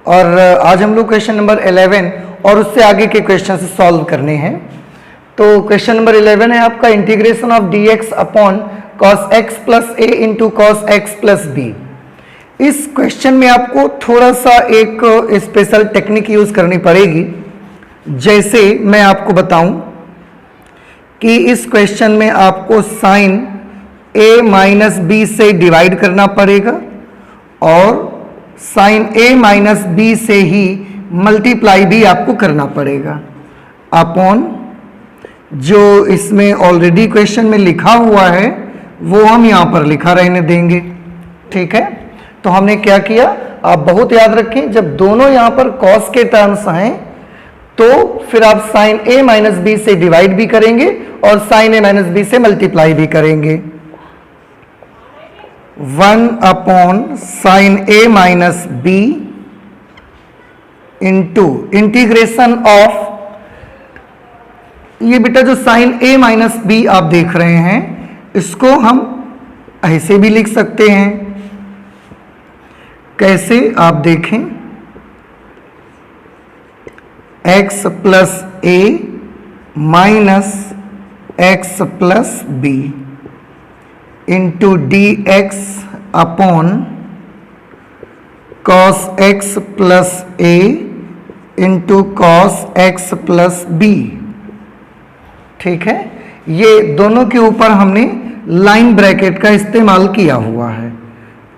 और आज हम लोग क्वेश्चन नंबर 11 और उससे आगे के क्वेश्चन से सॉल्व करने हैं। तो क्वेश्चन नंबर 11 है आपका integration of dx upon cos x plus a into cos x plus b. इस क्वेश्चन में आपको थोड़ा सा एक स्पेशल टेक्निक यूज करनी पड़ेगी। जैसे मैं आपको बताऊं कि इस क्वेश्चन में आपको साइन a माइनस बी से डिवाइड करना पड़ेगा और साइन a माइनस बी से ही मल्टीप्लाई भी आपको करना पड़ेगा अपॉन जो इसमें ऑलरेडी क्वेश्चन में लिखा हुआ है वो हम यहां पर लिखा रहने देंगे। ठीक है, तो हमने क्या किया, आप बहुत याद रखें, जब दोनों यहां पर कॉस के टर्म्स हैं तो फिर आप साइन a माइनस बी से डिवाइड भी करेंगे और साइन a माइनस बी से मल्टीप्लाई भी करेंगे। 1 upon sine a minus B into integration of, ये बेटा जो साइन a माइनस बी आप देख रहे हैं इसको हम ऐसे भी लिख सकते हैं। कैसे, आप देखें, x plus a minus x plus B into D x upon cos x plus A into cos x plus b. ठीक है, ये दोनों के ऊपर हमने लाइन ब्रैकेट का इस्तेमाल किया हुआ है।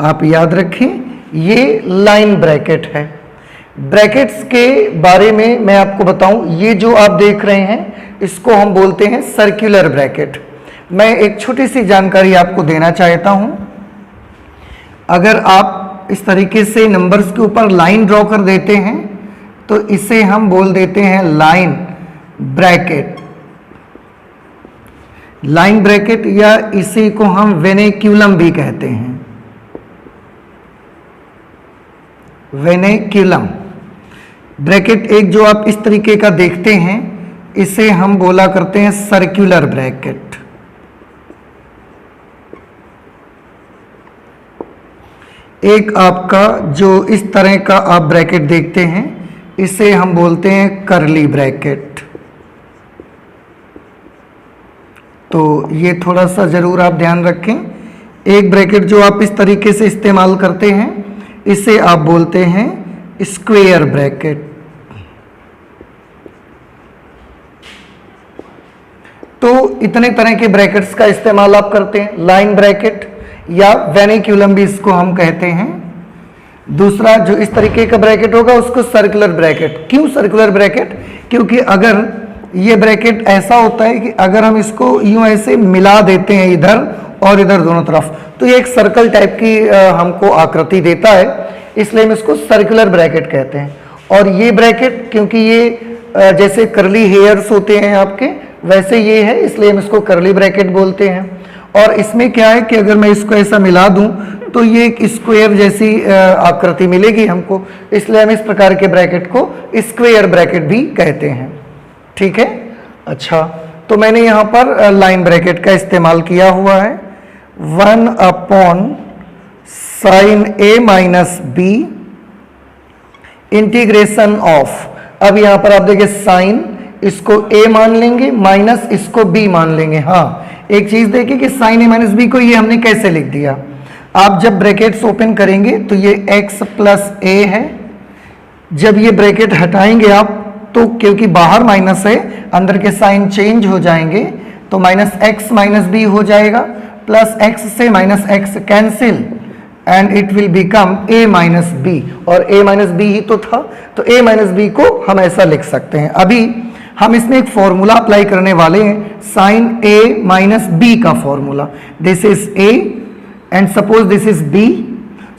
आप याद रखें ये लाइन ब्रैकेट है। ब्रैकेट्स के बारे में मैं आपको बताऊं, ये जो आप देख रहे हैं इसको हम बोलते हैं सर्कुलर ब्रैकेट। मैं एक छोटी सी जानकारी आपको देना चाहता हूं। अगर आप इस तरीके से नंबर्स के ऊपर लाइन ड्रॉ कर देते हैं तो इसे हम बोल देते हैं लाइन ब्रैकेट। लाइन ब्रैकेट या इसी को हम वेनेक्यूलम भी कहते हैं, वेनेक्यूलम ब्रैकेट। एक जो आप इस तरीके का देखते हैं इसे हम बोला करते हैं सर्कुलर ब्रैकेट। एक आपका जो इस तरह का आप ब्रैकेट देखते हैं इसे हम बोलते हैं कर्ली ब्रैकेट। तो ये थोड़ा सा जरूर आप ध्यान रखें। एक ब्रैकेट जो आप इस तरीके से इस्तेमाल करते हैं इसे आप बोलते हैं स्क्वायर ब्रैकेट। तो इतने तरह के ब्रैकेट्स का इस्तेमाल आप करते हैं, लाइन ब्रैकेट या वेनिक्यूलम भी इसको हम कहते हैं। दूसरा जो इस तरीके का ब्रैकेट होगा उसको सर्कुलर ब्रैकेट। क्यों सर्कुलर ब्रैकेट? क्योंकि अगर ये ब्रैकेट ऐसा होता है कि अगर हम इसको यूं ऐसे मिला देते हैं इधर और इधर दोनों तरफ तो ये एक सर्कल टाइप की हमको आकृति देता है, इसलिए हम इसको सर्कुलर ब्रैकेट कहते हैं। और ये ब्रैकेट क्योंकि ये जैसे कर्ली हेयर्स होते हैं आपके वैसे ये है, इसलिए हम इसको कर्ली ब्रैकेट बोलते हैं। और इसमें क्या है कि अगर मैं इसको ऐसा मिला दूं तो ये एक स्क्वायर जैसी आकृति मिलेगी हमको, इसलिए हम इस प्रकार के ब्रैकेट को स्क्वायर ब्रैकेट भी कहते हैं। ठीक है, अच्छा, तो मैंने यहां पर लाइन ब्रैकेट का इस्तेमाल किया हुआ है। 1 upon sine a minus b integration of, अब यहां पर आप देखिए साइन इसको a मान लेंगे माइनस इसको b मान लेंगे। हाँ, एक चीज देखिए कि साइन a माइनस बी को ये हमने कैसे लिख दिया। आप जब ब्रैकेट्स ओपन करेंगे तो ये x प्लस a है, जब ये ब्रैकेट हटाएंगे आप तो क्योंकि बाहर माइनस है अंदर के साइन चेंज हो जाएंगे तो माइनस एक्स माइनस बी हो जाएगा, प्लस एक्स से minus x cancel and it will become a minus b, और a माइनस बी ही तो था, तो a माइनस बी को हम ऐसा लिख सकते हैं। अभी हम इसमें एक फॉर्मूला अप्लाई करने वाले हैं, साइन a माइनस बी का formula. This is a and suppose this is b,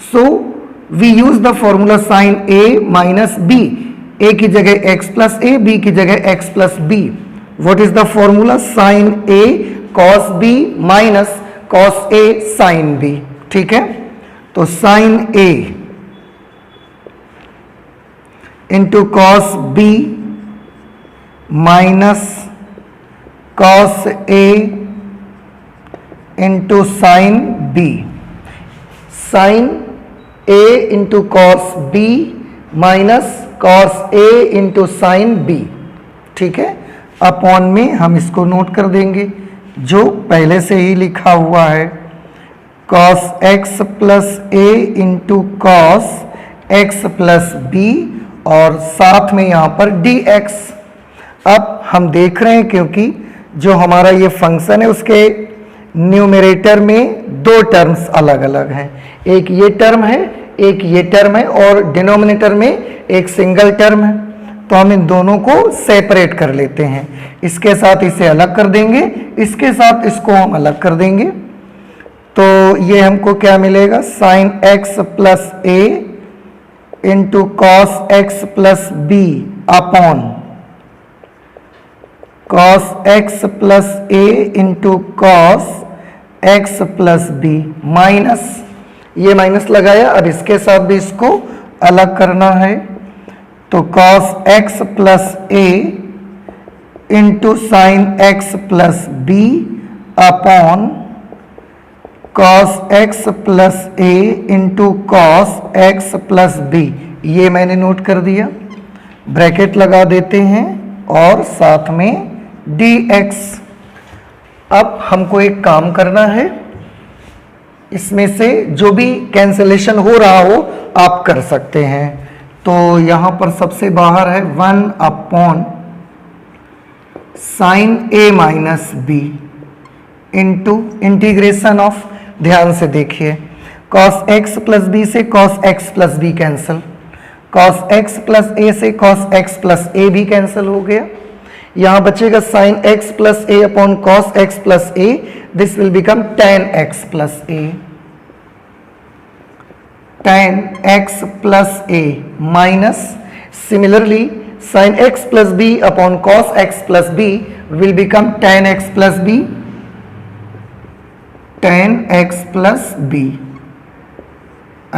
so we use the formula sine a minus b. a की जगह x प्लस a, b की जगह x plus b। What is the formula? Sine a cos b minus cos a sine b। ठीक है, तो sine a into cos b minus cos a into sine b, sine a into cos b minus cos a into sine b, ठीक है, upon में हम इसको note कर देंगे जो पहले से ही लिखा हुआ है, कॉस एक्स प्लस ए into cos x plus B और साथ में यहाँ पर डी एक्स। अब हम देख रहे हैं क्योंकि जो हमारा ये फंक्शन है उसके न्यूमरेटर में दो टर्म्स अलग अलग हैं, एक ये टर्म है एक ये टर्म है और डिनोमिनेटर में एक सिंगल टर्म है, तो हम इन दोनों को सेपरेट कर लेते हैं, इसके साथ इसे अलग कर देंगे, इसके साथ इसको हम अलग कर देंगे, तो ये हमको क्या मिलेगा, साइन एक्स प्लस ए into cos x plus B upon cos x plus ए into cos x plus B minus, ये माइनस लगाया, अब इसके साथ भी इसको अलग करना है, तो कॉस एक्स प्लस ए into sine x plus B upon cos x plus ए into cos x plus B, ये मैंने नोट कर दिया, ब्रैकेट लगा देते हैं और साथ में dx। अब हमको एक काम करना है, इसमें से जो भी कैंसिलेशन हो रहा हो आप कर सकते हैं, तो यहां पर सबसे बाहर है 1 upon sine A minus B into integration of, ध्यान से देखिए, कॉस एक्स प्लस बी से cos x plus B cancel, cos x plus A से कॉस एक्स प्लस ए भी कैंसिल हो गया, यहां बचेगा sine x plus a upon cos x plus a, this will become tan x plus a, tan x plus a minus similarly sine x plus B upon cos x plus b will become tan x plus b, tan x plus b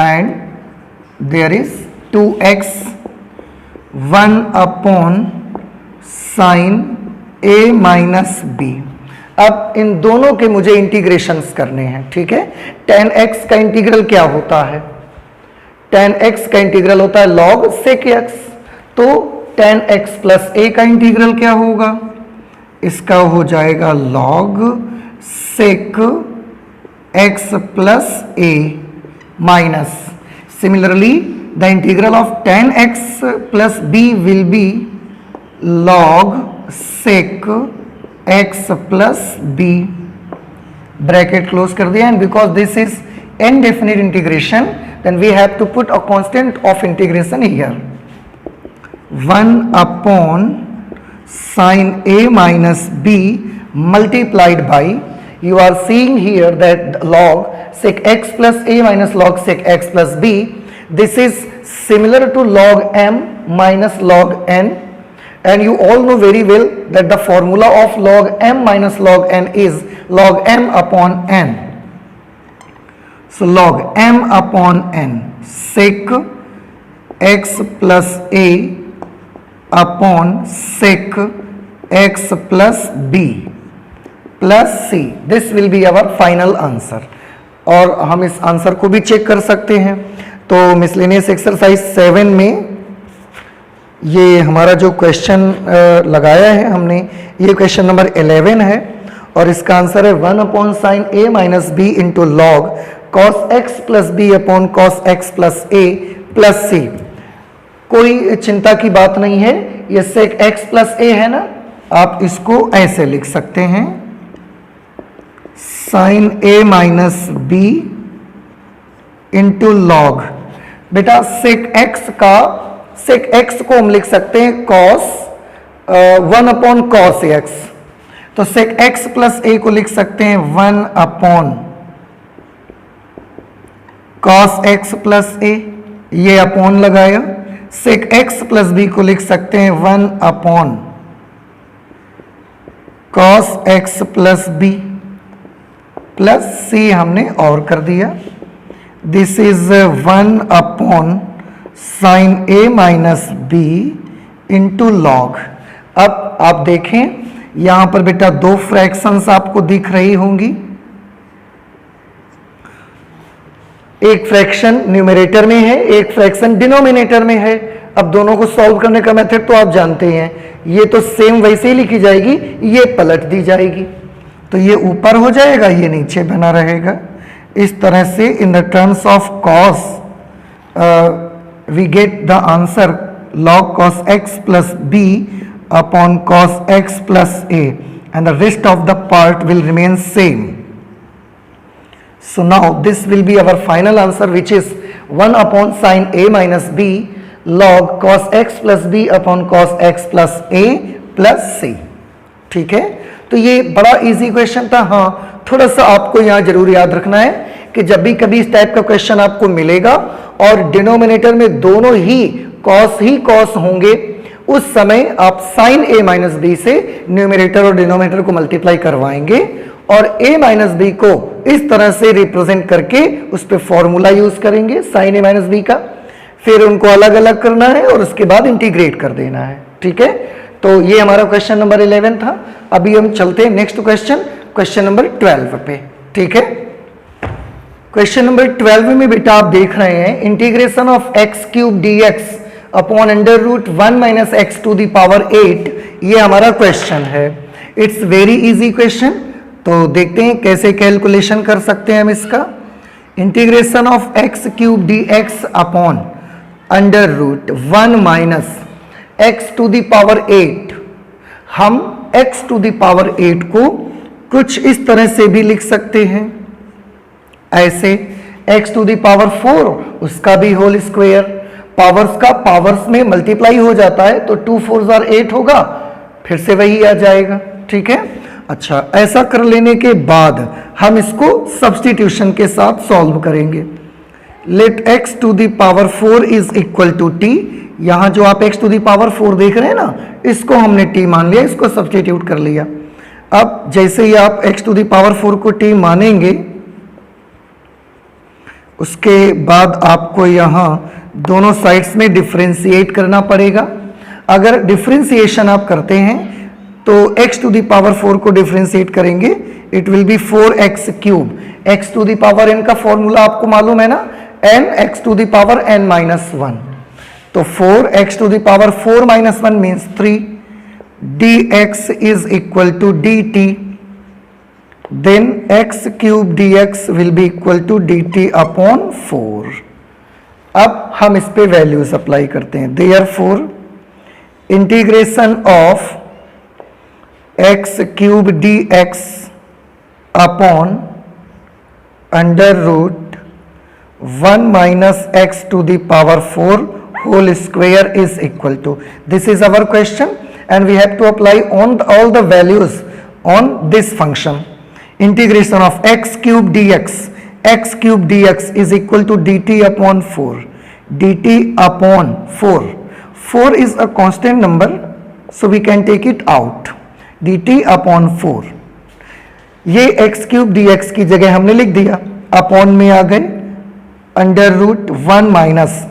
and there is 2x 1 upon sin a minus b। अब इन दोनों के मुझे integrations करने हैं, ठीक है, tan x का integral क्या होता है, tan x का इंटीग्रल होता है log sec x, तो tan x प्लस a का इंटीग्रल क्या होगा, इसका हो जाएगा log sec x plus a minus, similarly the integral of tan x plus b will be log sec x plus b, bracket close कर दिया, and because this is indefinite integration then we have to put a constant of integration here, 1 upon sin a minus b multiplied by, you are seeing here that log sec x plus a minus log sec x plus b, this is similar to log m minus log n, and you all know very well that the formula of log m minus log n is log m upon n, so log m upon n sec x plus a upon sec x plus b plus c, this will be our final answer, और हम इस answer को भी check कर सकते हैं, तो miscellaneous exercise 7 में ये हमारा जो क्वेश्चन लगाया है हमने, ये क्वेश्चन नंबर 11 है और इसका आंसर है 1 upon sine A minus B into log cos x plus B upon cos x plus A plus C. कोई चिंता की बात नहीं है, ये सेक एक्स प्लस ए है ना, आप इसको ऐसे लिख सकते हैं, sine A minus B into log, बेटा सेक एक्स को हम लिख सकते हैं कॉस 1 अपॉन कॉस एक्स, तो सेक एक्स प्लस ए को लिख सकते हैं 1 अपॉन कॉस एक्स प्लस ए, ये अपॉन लगाया, सेक एक्स प्लस बी को लिख सकते हैं 1 upon cos x plus B plus C हमने और कर दिया, this is 1 upon sine A minus B into log. अब आप देखें यहां पर बेटा दो फ्रैक्शंस आपको दिख रही होंगी, एक फ्रैक्शन न्यूमरेटर में है, एक फ्रैक्शन डिनोमिनेटर में है। अब दोनों को सॉल्व करने का मेथड तो आप जानते हैं, ये तो सेम वैसे ही लिखी जाएगी, ये पलट दी जाएगी, तो ये ऊपर हो जाएगा, ये नीचे बना रहेगा। इस तरह से in the terms of cos we get the answer log cos x plus b upon cos x plus a, and the rest of the part will remain same. So now this will be our final answer, which is 1 upon sin a minus b log cos x plus b upon cos x plus a plus c. ठीक है, तो ये बड़ा easy question था। हाँ, थोड़ा सा आपको यहाँ जरूर याद रखना है कि जब भी कभी इस टाइप का क्वेश्चन आपको मिलेगा और डिनोमिनेटर में दोनों ही कॉस होंगे, उस समय आप साइन ए माइनस बी से न्यूमरेटर और डिनोमिनेटर को मल्टीप्लाई करवाएंगे और a माइनस बी को इस तरह से रिप्रेजेंट करके उस पर फॉर्मूला यूज करेंगे साइन ए माइनस बी का, फिर उनको अलग अलग करना है और उसके बाद इंटीग्रेट कर देना है। ठीक है, तो ये हमारा क्वेश्चन नंबर 11 था। अभी हम चलते हैं नेक्स्ट क्वेश्चन नंबर 12 पे। ठीक है, क्वेश्चन नंबर 12 में बेटा आप देख रहे हैं integration of x cube d x upon under root 1 minus x to the power 8, ये हमारा क्वेश्चन है। इट्स वेरी इजी क्वेश्चन, तो देखते हैं कैसे कैलकुलेशन कर सकते हैं हम इसका। Integration of x cube d x upon under root 1 minus x to the power 8, हम x टू द पावर 8 को कुछ इस तरह से भी लिख सकते हैं, ऐसे x टू द पावर 4 उसका भी होल स्क्वायर, पावर्स का पावर्स में मल्टीप्लाई हो जाता है तो 2 4 8 होगा, फिर से वही आ जाएगा। ठीक है, अच्छा ऐसा कर लेने के बाद हम इसको सब्स्टिट्यूशन के साथ सॉल्व करेंगे। Let x to the power 4 is equal to t, यहां जो आप x टू द पावर 4 देख रहे हैं ना, इसको हमने t मान लिया, इसको सब्स्टिट्यूट कर लिया। अब जैसे ही आप x टू द पावर 4 को t मानेंगे, उसके बाद आपको यहां दोनों साइड्स में डिफरेंशिएट करना पड़ेगा। अगर डिफरेंशिएशन आप करते हैं तो x टू द पावर 4 को डिफरेंशिएट करेंगे, it will be 4x cube. x to the power n का फॉर्मूला आपको मालूम है ना, n x to the power n minus 1, तो 4x to the power 4 minus 1 means 3, dx is equal to dt, then x cube dx will be equal to dt upon 4। अब हम इस पे वैल्यूज अप्लाई करते हैं। Therefore integration of x cube dx upon under root 1 minus x to the power 4 whole square is equal to, this is our question and we have to apply on all the values on this function. Integration of x cube dx is equal to dt upon 4, dt upon 4 is a constant number so we can take it out, dt upon 4, ये x cube dx की जगह हमने लिख दिया, upon में आ गए under root 1 minus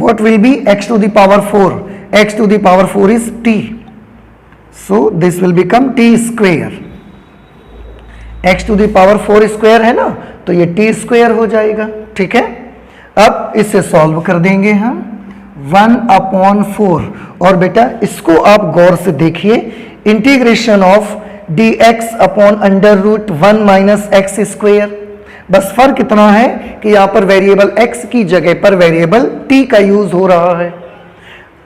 what will be x to the power 4, x to the power 4 is t, so this will become t square, x to the power 4 square है ना, तो ये t square हो जाएगा। ठीक है, अब इसे सॉल्व कर देंगे हम 1 अपॉन 4, और बेटा इसको आप गौर से देखिए, integration of dx upon under root 1 minus x square, बस फर्क इतना है कि यहां पर वेरिएबल x की जगह पर वेरिएबल t का यूज हो रहा है,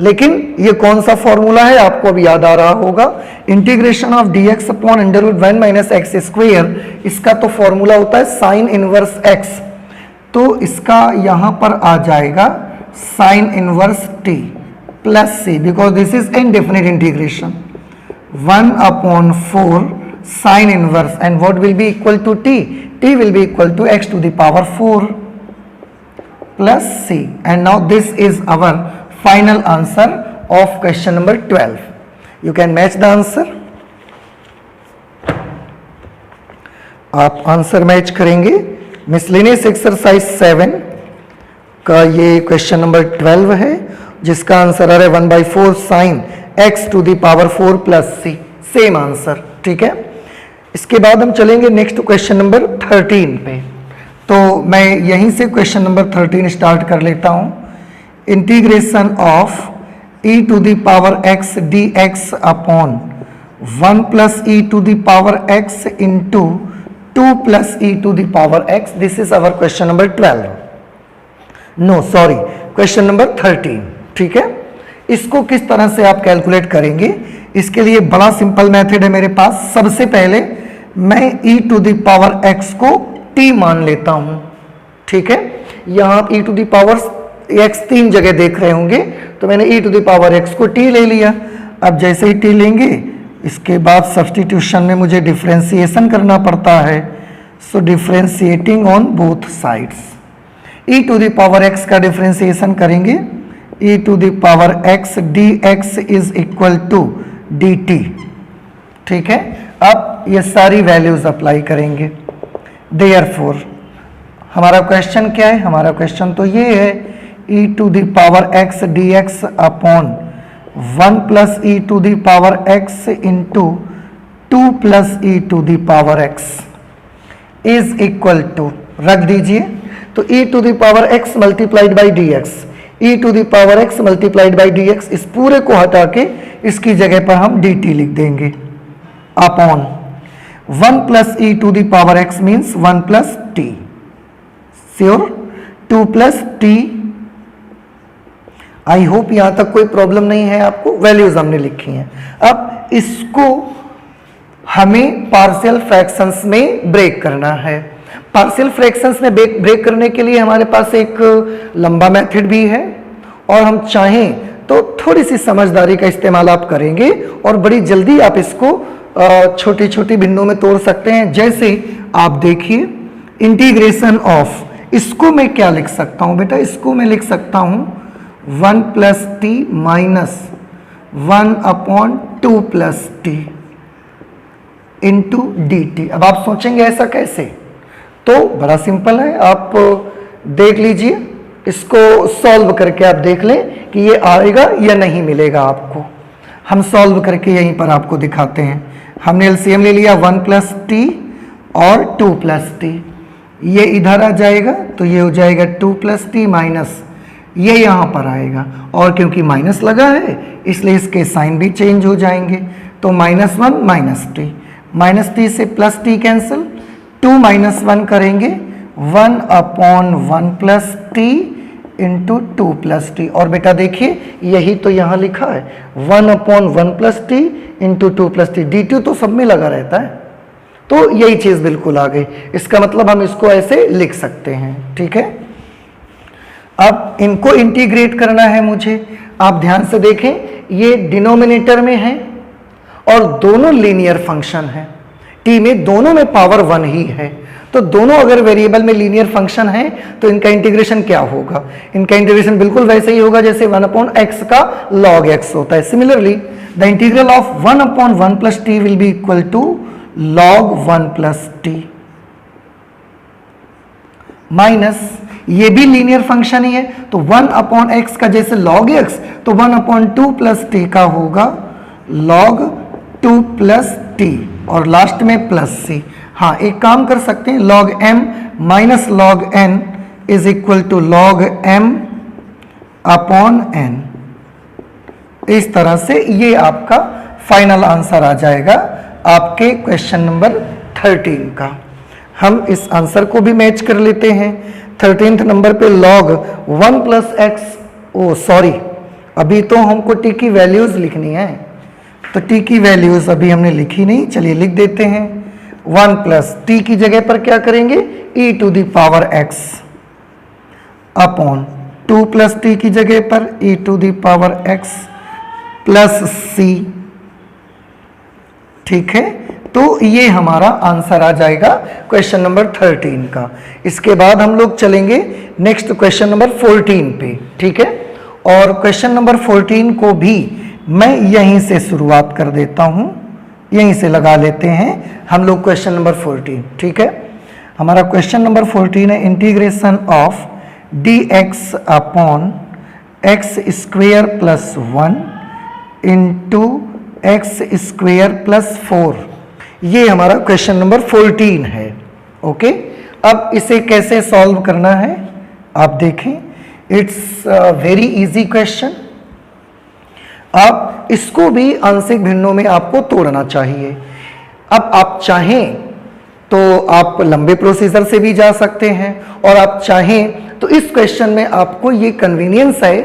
लेकिन ये कौन सा फॉर्मूला है आपको अब याद आ रहा होगा, integration of dx upon under root 1 minus x square, इसका तो फॉर्मूला होता है साइन इनवर्स x, तो इसका यहां पर आ जाएगा sine inverse t plus c, because this is indefinite integration, 1 upon 4 sin inverse, and what will be equal to t will be equal to x to the power 4 plus c, and now this is our final answer of question number 12. You can match the answer, आप answer match करेंगे। Miscellaneous exercise 7 का ये question number 12 है, जिसका answer आ रहा है 1/4 sin x to the power 4 plus c, same answer. ठीक है, इसके बाद हम चलेंगे नेक्स्ट क्वेश्चन नंबर 13 पे। तो मैं यहीं से क्वेश्चन नंबर 13 स्टार्ट कर लेता हूं। Integration of e to the power x d x upon 1 plus e to the power x into 2 plus e to the power x, this is our question number 12, no sorry question number 13। ठीक है, इसको किस तरह से आप calculate करेंगे, इसके लिए बड़ा सिंपल मेथड है मेरे पास। सबसे पहले मैं e to the power x को t मान लेता हूं। ठीक है, यहां आप e to the power x 3 जगह देख रहे होंगे, तो मैंने e to the power x को t ले लिया। अब जैसे ही t लेंगे, इसके बाद सब्स्टिट्यूशन में मुझे डिफरेंशिएशन करना पड़ता है, so differentiating on both sides. e to the power x का डिफरेंशिएशन करेंगे, e to the power x dx is equal to dt। ठीक है, अब ये सारी वैल्यूज अप्लाई करेंगे। देयरफॉर हमारा क्वेश्चन क्या है, हमारा क्वेश्चन तो ये है e to the power x dx upon 1 plus e to the power x into 2 plus e to the power x is equal to, रख दीजिए, तो e to the power x multiplied by dx, e to the power x multiplied by dx, इस पूरे को हटा के इसकी जगह पर हम dt लिख देंगे upon 1 plus e to the power x means 1 plus t, sure, 2 plus t। I hope यहां तक कोई प्रॉब्लम नहीं है आपको, वैल्यूज हमने लिखी हैं। अब इसको हमें पार्शियल फ्रैक्शंस में ब्रेक करना है। पार्शियल फ्रैक्शंस में ब्रेक करने के लिए हमारे पास एक लंबा मेथड भी है, और हम चाहें तो थोड़ी सी समझदारी का इस्तेमाल आप करेंगे और बड़ी जल्दी आप इसको छोटी छोटी भिन्नों में तोड़ सकते हैं। जैसे आप देखिए, इंटीग्रेशन ऑफ, इसको मैं क्या लिख सकता हूं बेटा, इसको मैं लिख सकता हूं 1 plus t minus 1 upon 2 plus T into D t. अब आप सोचेंगे ऐसा कैसे, तो बड़ा सिंपल है, आप देख लीजिए, इसको सॉल्व करके आप देख लें कि ये आएगा या नहीं मिलेगा आपको। हम सॉल्व करके यहीं पर आपको दिखाते हैं। हमने एलसीएम ले लिया 1 प्लस टी और 2 प्लस टी, ये इधर आ जाएगा तो ये हो जाएगा 2 प्लस टी माइनस ये यहाँ पर आएगा, और क्योंकि माइनस लगा है इसलिए इसके साइन भी चेंज हो जाएंगे, तो -1 माइनस टी, माइनस टी से प्लस टी कैंसिल, 2 माइनस 1 करेंगे 1 upon 1 plus T into 2 plus t. और बेटा देखिए यही तो यहाँ लिखा है 1 upon 1 plus T into 2 plus T, D T तो सब में लगा रहता है, तो यही चीज बिल्कुल आ गई। इसका मतलब हम इसको ऐसे लिख सकते हैं। ठीक है, अब इनको इंटीग्रेट करना है मुझे। आप ध्यान से देखें, ये डिनोमिनेटर में है और दोनों लीनियर फंक्शन है, टी में दोनों में पावर 1 ही है, तो दोनों अगर वेरिएबल में लीनियर फंक्शन है तो इनका इंटीग्रेशन क्या होगा, इनका इंटीग्रेशन बिल्कुल वैसे ही होगा जैसे 1 अपॉन एक्स का log x होता है। Similarly the integral of 1 upon 1 plus t will be equal to log 1 plus t minus, ये भी लीनियर फंक्शन ही है, तो 1 अपॉन एक्स का जैसे log x, तो 1 अपॉन 2 प्लस टी का होगा log 2 प्लस टी, और लास्ट में प्लस सी। हाँ, एक काम कर सकते हैं, log m minus log n is equal to log m upon n। इस तरह से ये आपका फाइनल आंसर आ जाएगा आपके क्वेश्चन नंबर 13 का। हम इस आंसर को भी मैच कर लेते हैं। 13th नंबर पे log 1 प्लस एक्स, ओ सॉरी, अभी तो हमको t की वैल्यूज लिखनी है, तो t की वैल्यूज अभी हमने लिखी नहीं, चलिए लिख देते हैं। 1 प्लस टी की जगह पर क्या करेंगे, e to the power x upon 2 plus t की जगह पर e to the power x plus c। ठीक है, तो ये हमारा आंसर आ जाएगा क्वेश्चन नंबर 13 का। इसके बाद हम लोग चलेंगे नेक्स्ट क्वेश्चन नंबर 14 पे। ठीक है, और क्वेश्चन नंबर 14 को भी मैं यहीं से शुरुआत कर देता हूं, यहीं से लगा लेते हैं हम लोग क्वेश्चन नंबर 14। ठीक है, हमारा क्वेश्चन नंबर 14 है integration of dx upon x square plus 1 into x square plus 4। ये हमारा क्वेश्चन नंबर 14 है। ओके, अब इसे कैसे सॉल्व करना है आप देखें, इट्स वेरी इजी क्वेश्चन। आप इसको भी आंशिक भिन्नों में आपको तोड़ना चाहिए। अब आप चाहें तो आप लंबे प्रोसीजर से भी जा सकते हैं, और आप चाहें तो इस क्वेश्चन में आपको ये कन्वीनियंस है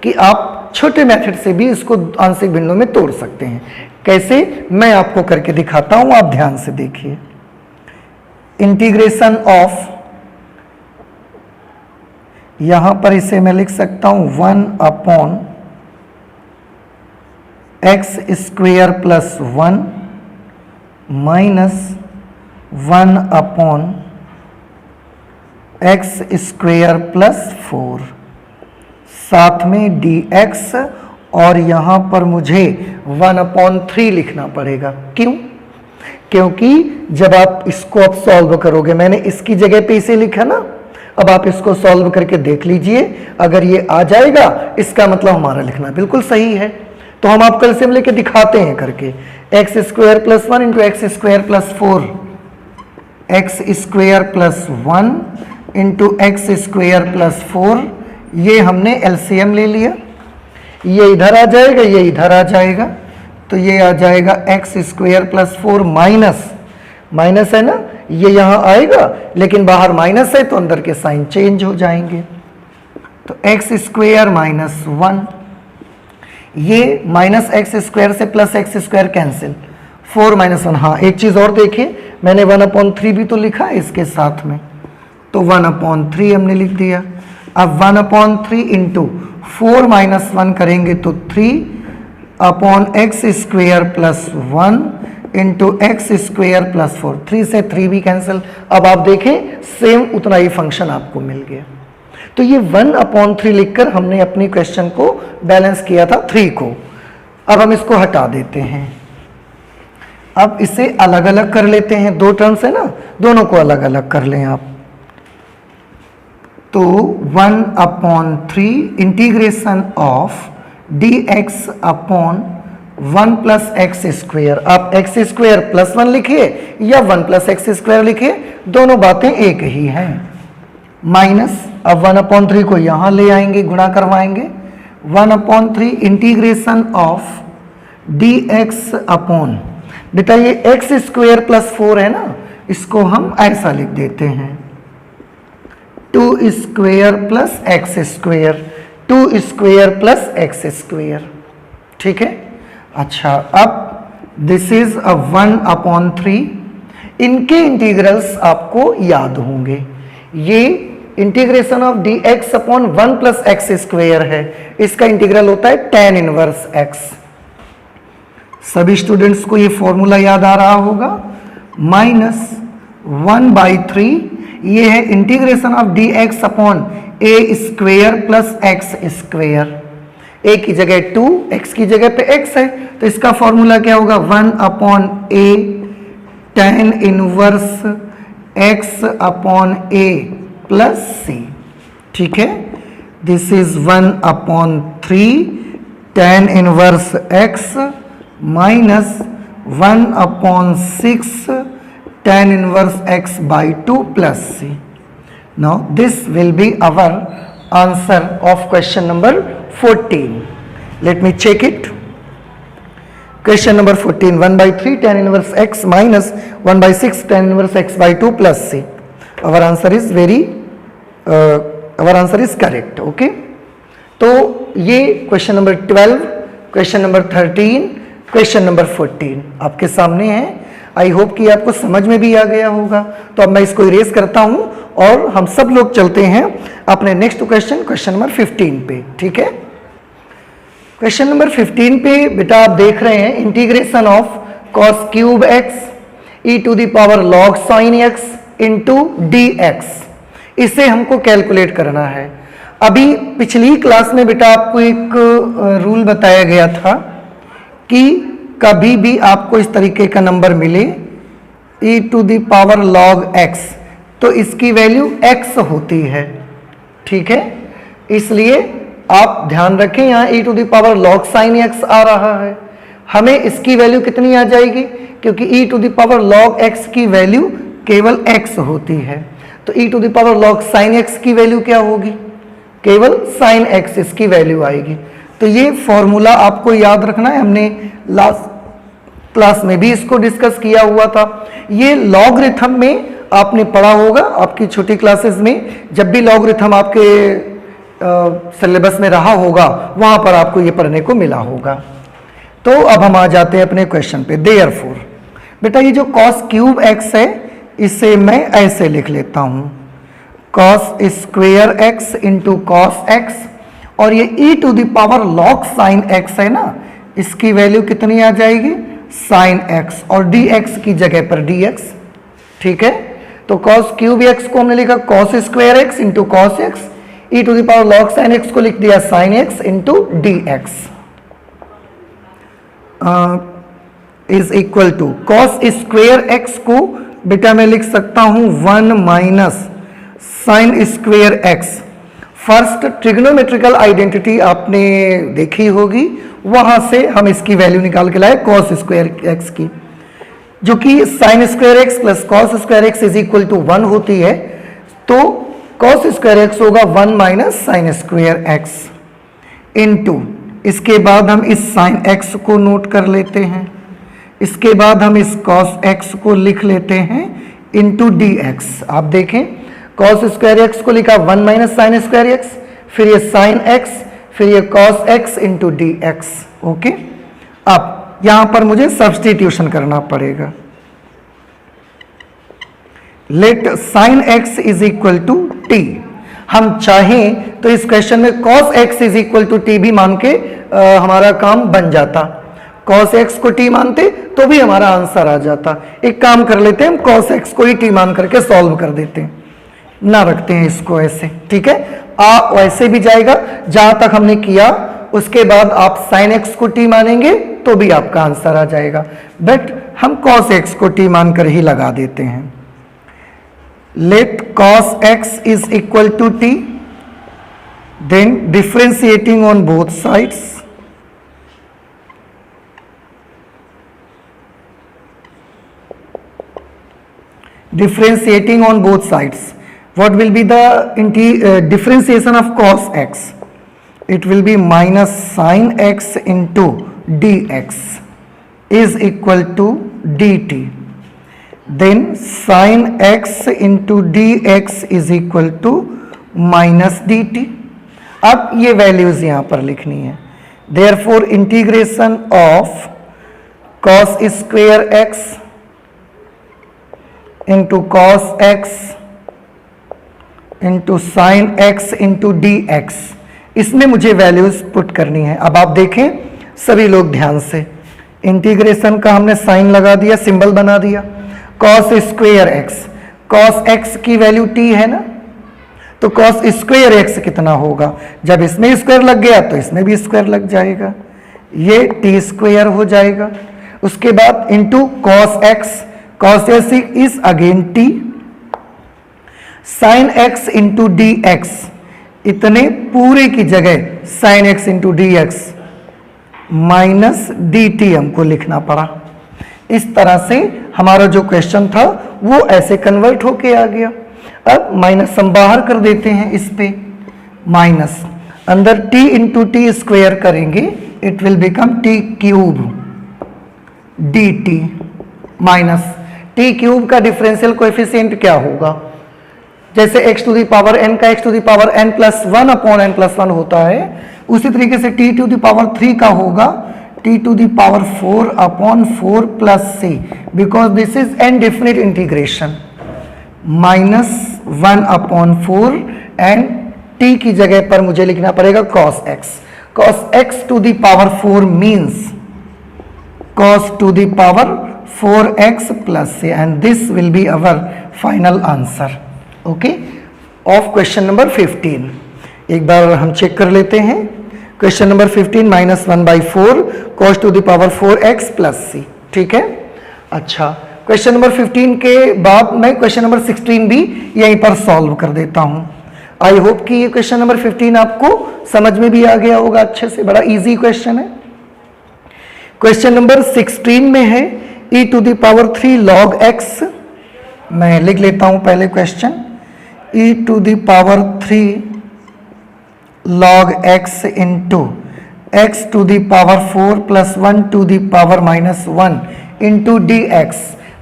कि आप छोटे मेथड से भी इसको आंशिक भिन्नों में तोड़ सकते हैं। कैसे, मैं आपको करके दिखाता हूं, आप ध्यान से देखिए। इंटीग्रेशन ऑफ, यहां पर इसे मैं लिख सकता हूं 1 x square plus 1 minus 1 x square plus 4, साथ में dx, और यहां पर मुझे 1/3 लिखना पड़ेगा। क्यों? क्योंकि जब आप इसको अब सॉल्व करोगे, मैंने इसकी जगह पे इसे लिखा ना, अब आप इसको सॉल्व करके देख लीजिए, अगर ये आ जाएगा इसका मतलब हमारा लिखना बिल्कुल सही है। तो हम आपको एलसीएम लेके दिखाते हैं करके। X square plus 1 into x square plus 4, x square plus 1 into x square plus 4, ये हमने एलसीएम ले लिया। ये इधर आ जाएगा, ये इधर आ जाएगा, तो ये आ जाएगा x square plus 4 minus, minus है ना, ये यहां आएगा, लेकिन बाहर माइनस है तो अंदर के साइन चेंज हो जाएंगे। तो एक्स स्क्वायर माइनस 1, ये माइनस एक्स स्क्वायर से plus x square cancel, 4 minus 1। हाँ, एक चीज और देखिए, मैंने 1/3 भी तो लिखा है इसके साथ में, तो 1/3 हमने लिख दिया। अब 1/3 इंटू 4 माइनस 1 करेंगे तो 3/x square plus 1 into x square plus 4, 3 से 3 भी कैंसिल। अब आप देखें सेम उतना ही फंक्शन आपको मिल गया। तो ये 1/3 लिखकर हमने अपनी क्वेश्चन को बैलेंस किया था 3 को। अब हम इसको हटा देते हैं, अब इसे अलग अलग कर लेते हैं, 2 टर्म्स है ना, दोनों को अलग अलग कर लें आप। तो 1/3 integration of dx upon 1 plus x square, आप एक्स स्क्वेयर प्लस 1 लिखिए या 1 प्लस एक्स स्क्वेयर लिखिए, दोनों बातें एक ही हैं। माइनस, अब 1/3 को यहां ले आएंगे, गुणा करवाएंगे, 1/3 इंटीग्रेशन ऑफ dx अपॉन, बेटा ये एक्स स्क्वेयर प्लस 4 है ना, इसको हम ऐसा लिख देते हैं 2 square plus x square, 2 square plus x square, ठीक है। अच्छा, अब दिस इज 1/3, इनके इंटीग्रल्स आपको याद होंगे। ये integration of dx upon 1 plus x square है, इसका इंटीग्रल होता है tan इनवर्स x। सभी स्टूडेंट्स को ये फॉर्मूला याद आ रहा होगा, माइनस 1/3, ये है integration of dx upon a square plus x square. a की जगह 2, x की जगह पे x है, तो इसका फॉर्मूला क्या होगा, 1/a tan inverse x upon a plus c, ठीक है। This is 1/3 tan inverse x minus 1/6 tan inverse x by 2 plus c. Now this will be our answer of question number 14. Let me check it. Question number 14, 1/3 tan inverse x minus 1/6 tan inverse x by 2 plus c. Our answer is correct. Okay. तो ये question number 12, question number 13, question number 14 आपके सामने है। आई hope कि आपको समझ में भी आ गया होगा। तो अब मैं इसको इरेज करता हूं और हम सब लोग चलते हैं अपने नेक्स्ट क्वेश्चन, क्वेश्चन नंबर 15 पे, ठीक है। क्वेश्चन नंबर 15 पे बेटा आप देख रहे हैं integration of cos cube x e to the power log sin x into D x, इसे हमको कैलकुलेट करना है। अभी पिछली क्लास में बेटा आपको एक रूल बताया गया था कि कभी भी आपको इस तरीके का नंबर मिले e to the power log x, तो इसकी वैल्यू x होती है, ठीक है। इसलिए आप ध्यान रखें, यहाँ e to the power log sin x आ रहा है, हमें इसकी वैल्यू कितनी आ जाएगी, क्योंकि e to the power log x की वैल्यू केवल x होती है। तो e to the power log sin x की वैल्यू क्या होगी, केवल sin x इसकी वैल्यू आएगी। तो ये फॉर्मूला आपको याद रखना है, हमने लास्ट क्लास में भी इसको डिस्कस किया हुआ था। ये लॉगरिथम में आपने पढ़ा होगा, आपकी छोटी क्लासेस में जब भी लॉगरिथम आपके सिलेबस में रहा होगा वहां पर आपको ये पढ़ने को मिला होगा। तो अब हम आ जाते हैं अपने क्वेश्चन पे। देयरफॉर बेटा ये जो cos क्यूब x है इसे मैं ऐसे लिख लेता हूं, cos square x into cos x, और ये e to the power log sin x है ना, इसकी वैल्यू कितनी आ जाएगी sin x, और dx की जगह पर dx। ठीक है, तो cos क्यूब x को हमने लिखा cos square x into cos x, e to the power log sin x को लिख दिया sin x into dx is equal to cos square x को बेटा मैं लिख सकता हूं 1 minus sin square x। First trigonometrical identity आपने देखी होगी, वहां से हम इसकी वैल्यू निकाल के लाए cos स्क्वेयर x की, जो कि sin square x plus cos square x is equal to 1 होती है। तो cos स्क्वायर x होगा 1 minus sin square x into, इसके बाद हम इस sin x को नोट कर लेते हैं, इसके बाद हम इस cos x को लिख लेते हैं इनटू dx। आप देखें cos स्क्वायर x को लिखा 1 माइनस sin स्क्वायर x, फिर ये sin x, फिर ये cos x into dx। Okay, अब यहां पर मुझे सब्स्टिट्यूशन करना पड़ेगा। Let sin x is equal to t। हम चाहें तो इस क्वेश्चन में cos x is equal to t भी मान के हमारा काम बन जाता। cos x को t मानते तो भी हमारा आंसर आ जाता। एक काम कर लेते हैं, हम cos x को ही t मान करके सॉल्व कर देते हैं, ना रखते हैं इसको ऐसे। ठीक है, वैसे भी जाएगा जहां तक हमने किया, उसके बाद आप sin x को t मानेंगे तो भी आपका आंसर आ जाएगा, बट हम cos x को t मान कर ही लगा देते हैं। Let cos x is equal to t, then differentiating on both sides, what will be the differentiation of cos x? It will be minus sin x into dx is equal to dt. Then sin x into dx is equal to minus dt। अब ये values यहां पर लिखनी है। Therefore integration of cos square x into cos x into sine x into dx, इसमें मुझे values put करनी है। अब आप देखें सभी लोग ध्यान से, इंटीग्रेशन का हमने साइन लगा दिया, सिंबल बना दिया। cos square x, cos x की वैल्यू t है ना, तो cos स्क्वेयर x कितना होगा, जब इसमें स्क्वायर लग गया तो इसमें भी स्क्वायर लग जाएगा, ये t स्क्वेयर हो जाएगा। उसके बाद into cos x is again t, sin x into dx, इतने पूरे की जगह sin x into dx minus dt हमको लिखना पड़ा। इस तरह से हमारा जो क्वेश्चन था वो ऐसे कन्वर्ट होके आ गया। अब माइनस हम बाहर कर देते हैं, इस पे माइनस अंदर t इंटू टी स्क्वेयर करेंगे, it will become t cube dt minus t cube का डिफरेंशियल कोएफिशिएंट क्या होगा, जैसे x to the power n का x to the power n plus 1 upon n plus 1 होता है, उसी तरीके से t टू दी पावर 3 का होगा t to the power 4 upon 4 plus c, because this is n definite integration, minus 1 upon 4 and t की जगह पर मुझे लिखना पड़ेगा cos x to the power 4 means cos to the power 4x plus c, and this will be our final answer. Okay, of question number 15। एक बार हम check कर लेते हैं। Question number 15 minus 1/4 cos to the power 4x plus c। ठीक है, अच्छा question number 15 के बाद मैं क्वेश्चन नंबर 16 भी यहीं पर सॉल्व कर देता हूं। आई होप कि ये क्वेश्चन नंबर 15 आपको समझ में भी आ गया होगा अच्छे से, बड़ा इजी क्वेश्चन है। क्वेश्चन नंबर 16 में है e to the power 3 log x। मैं लिख लेता हूं पहले question, e to the power 3 log x into x to the power 4 plus 1 to the power minus 1 into dx.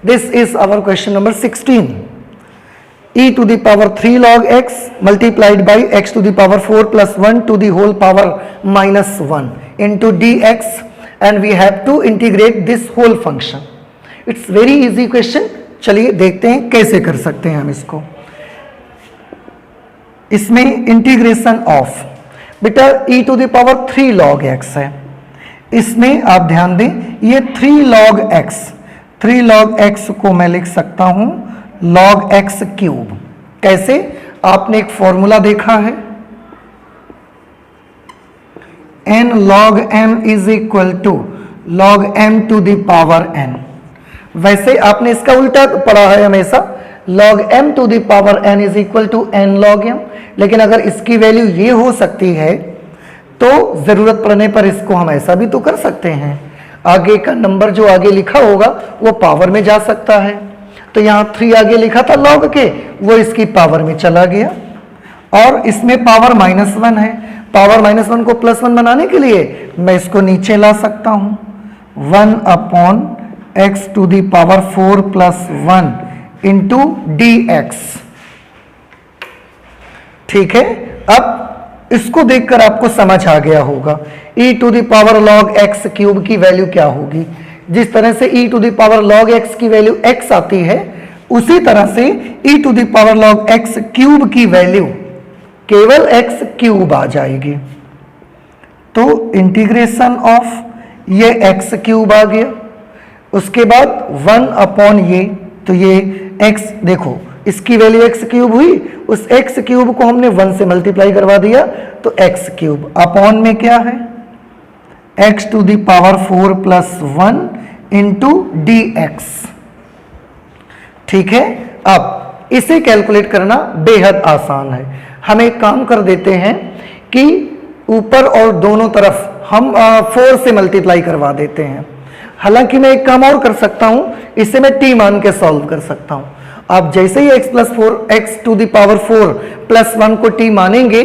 This is our question number 16. E to the power 3 log x multiplied by x to the power 4 plus 1 to the whole power minus 1 into dx, and we have to integrate this whole function. It's very easy question. चलिए देखते हैं कैसे कर सकते हैं हम इसको. इसमें इंटीग्रेशन ऑफ बेटा e to the power 3 log x है. इसमें आप ध्यान दें ये 3 log x को मैं लिख सकता हूं log x क्यूब. कैसे? आपने एक फॉर्मूला देखा है n log m is equal to log m to the power n. वैसे आपने इसका उल्टा पढ़ा है हमेशा log m to the power n is equal to n log m. लेकिन अगर इसकी वैल्यू ये हो सकती है तो जरूरत पड़ने पर इसको हम ऐसा भी तो कर सकते हैं. आगे का नंबर जो आगे लिखा होगा वो पावर में जा सकता है. तो यहाँ 3 आगे लिखा था log के, वो इसकी पावर में चला गया. और इसमें पावर -1 है. पावर -1 को +1 बनाने के लिए मैं इसको नीचे ला सकता हूँ. 1 upon x to the power 4 plus 1 into dx. ठीक है. अब इसको देखकर आपको समझ आ गया होगा e to the power log x cube की वैल्यू क्या होगी. जिस तरह से e to the power log x की वैल्यू x आती है, उसी तरह से e to the power log x cube की वैल्यू केवल x क्यूब आ जाएगी. तो इंटीग्रेशन ऑफ ये x क्यूब आ गया. उसके बाद 1 अपॉन ये, तो ये x देखो इसकी वैल्यू x क्यूब हुई, उस x क्यूब को हमने 1 से मल्टीप्लाई करवा दिया तो x क्यूब अपॉन में क्या है x to the power 4 plus 1 into dx. ठीक है. अब इसे कैलकुलेट करना बेहद आसान है. हम एक काम कर देते हैं कि ऊपर और दोनों तरफ हम 4 से मल्टीप्लाई करवा देते हैं. हालांकि मैं एक काम और कर सकता हूं, इसे मैं t मान के सॉल्व कर सकता हूं. आप जैसे ही x to the power 4 plus 1 को t मानेंगे,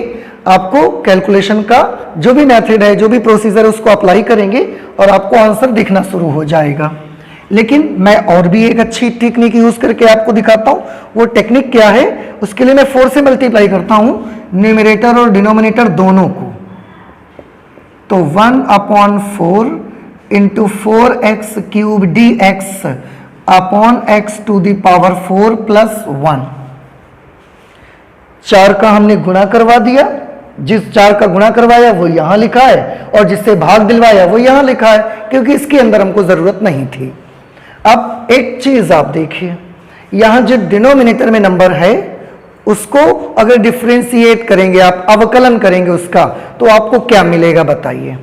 आपको कैलकुलेशन का जो भी मेथड है, जो भी प्रोसीजर है, उसको अप्लाई करेंगे और आपको आंसर दिखना शुरू हो जाएगा. लेकिन मैं और भी एक अच्छी टेक्निक यूज करके आपको दिखाता हूं. वो टेक्निक क्या है? उसके लिए मैं 4 से मल्टीप्लाई करता हूं न्यूमरेटर और डिनोमिनेटर दोनों को. तो 1 upon 4 into 4x cube dx upon x to the power 4 plus 1. 4 का हमने गुणा करवा दिया. जिस 4 का गुणा करवाया वो यहां लिखा है, और जिससे भाग दिलवाया वो यहां लिखा है, क्योंकि इसके अंदर हमको जरूरत नहीं थी. अब एक चीज आप देखिए, यहां जो डिनोमिनेटर में नंबर है उसको अगर डिफरेंशिएट करेंगे, आप अवकलन करेंगे उसका, तो आपको क्या मिलेगा बताइए.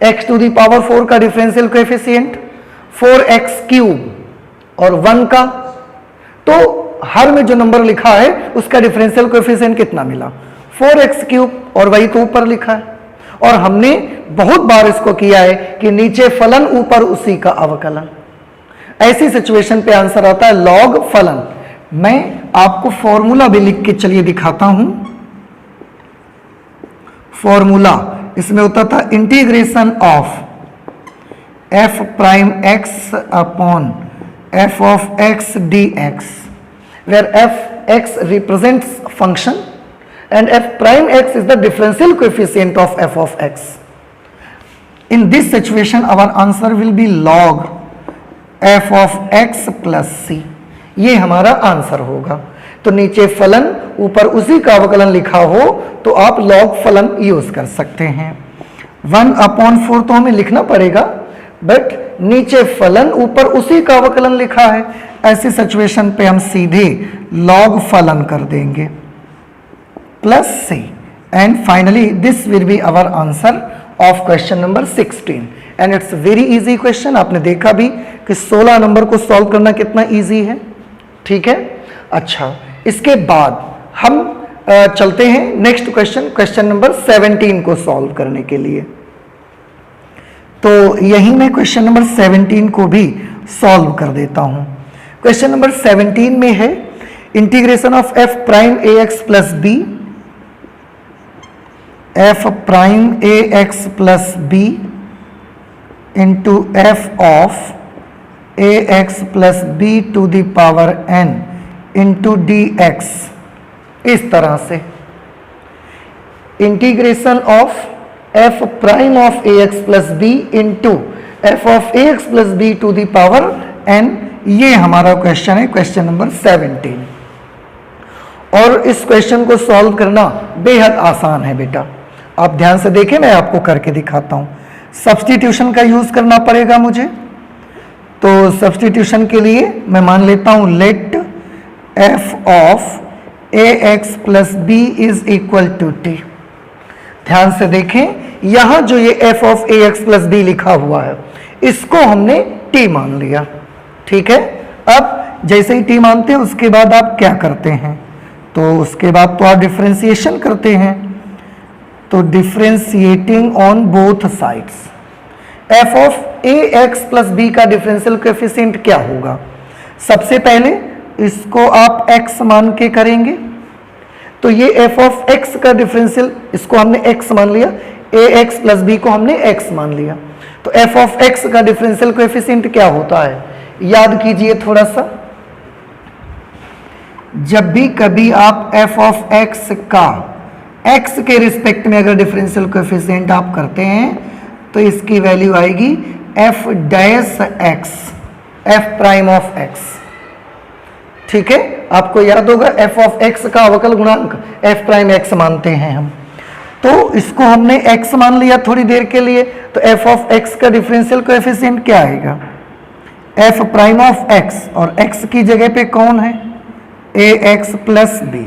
x टू द पावर 4 का डिफरेंशियल कोएफिशिएंट 4x क्यूब और 1 का, तो हर में जो नंबर लिखा है उसका डिफरेंशियल कोएफिशिएंट कितना मिला? 4x क्यूब, और वही तो ऊपर लिखा है. और हमने बहुत बार इसको किया है कि नीचे फलन ऊपर उसी का अवकलन. ऐसी सिचुएशन पे आंसर आता है log फलन. मैं आपको फॉर्मूला भी लिख के चलिए दिखाता हूं. फॉर्मूला इसमें होता था integration of f prime x upon f of x dx, where f(x) represents function and f prime x is the differential coefficient of f of x. In this situation our answer will be log f of x plus c. ये हमारा answer होगा. तो नीचे फलन ऊपर उसी का अवकलन लिखा हो तो आप log फलन यूज कर सकते हैं. 1 अपॉन 4 तो हमें लिखना पड़ेगा, बट नीचे फलन ऊपर उसी का अवकलन लिखा है. ऐसी सिचुएशन पे हम सीधे log फलन कर देंगे plus c, and finally this will be our answer of question number 16. And it's very easy question. आपने देखा भी कि 16 नंबर को सॉल्व करना कितना इजी है. ठीक है. अच्छा, इसके बाद हम चलते हैं नेक्स्ट क्वेश्चन, क्वेश्चन नंबर 17 को सॉल्व करने के लिए. तो यही मैं क्वेश्चन नंबर 17 को भी सॉल्व कर देता हूं. क्वेश्चन नंबर 17 में है integration of f prime a x plus b, f prime a x plus B into f of A x plus b to the power n into D x. इस तरह से integration of f prime of A x plus B into f of A x plus b to the power n, ये हमारा question है, question number 17। और इस question को solve करना बेहद आसान है बेटा, आप ध्यान से देखें, मैं आपको करके दिखाता हूं। सब्स्टिट्यूशन का यूज करना पड़ेगा मुझे, तो सब्स्टिट्यूशन के लिए मैं मान लेता हूं let f of A x plus b is equal to t. ध्यान से देखें, यहां जो ये f of A x plus b लिखा हुआ है इसको हमने टी मान लिया, ठीक है। अब जैसे ही टी मानते हैं उसके बाद आप क्या करते हैं, तो उसके बाद तो आप डिफरेंशिएशन करते हैं, तो differentiating on both sides f of A x plus B का डिफरेंशियल कोएफिशिएंट क्या होगा। सबसे पहले इसको आप x मान के करेंगे, तो ये एफ ऑफ x का डिफरेंशियल, इसको हमने x मान लिया, ए एक्स प्लस बी को हमने x मान लिया, तो एफ ऑफ x का डिफरेंशियल कोएफिशिएंट क्या होता है, याद कीजिए थोड़ा सा। जब भी कभी आप एफ ऑफ x का x के रिस्पेक्ट में अगर डिफरेंशियल कोएफिशिएंट आप करते हैं तो इसकी वैल्यू आएगी F dash x, F prime of x, ठीक है। आपको याद होगा एफ ऑफ x का अवकल गुणांक एफ प्राइम x मानते हैं हम, तो इसको हमने x मान लिया थोड़ी देर के लिए, तो एफ ऑफ x का डिफरेंशियल कोएफिशिएंट क्या आएगा, एफ प्राइम ऑफ x, और x की जगह पे कौन है, ए एक्स प्लस बी।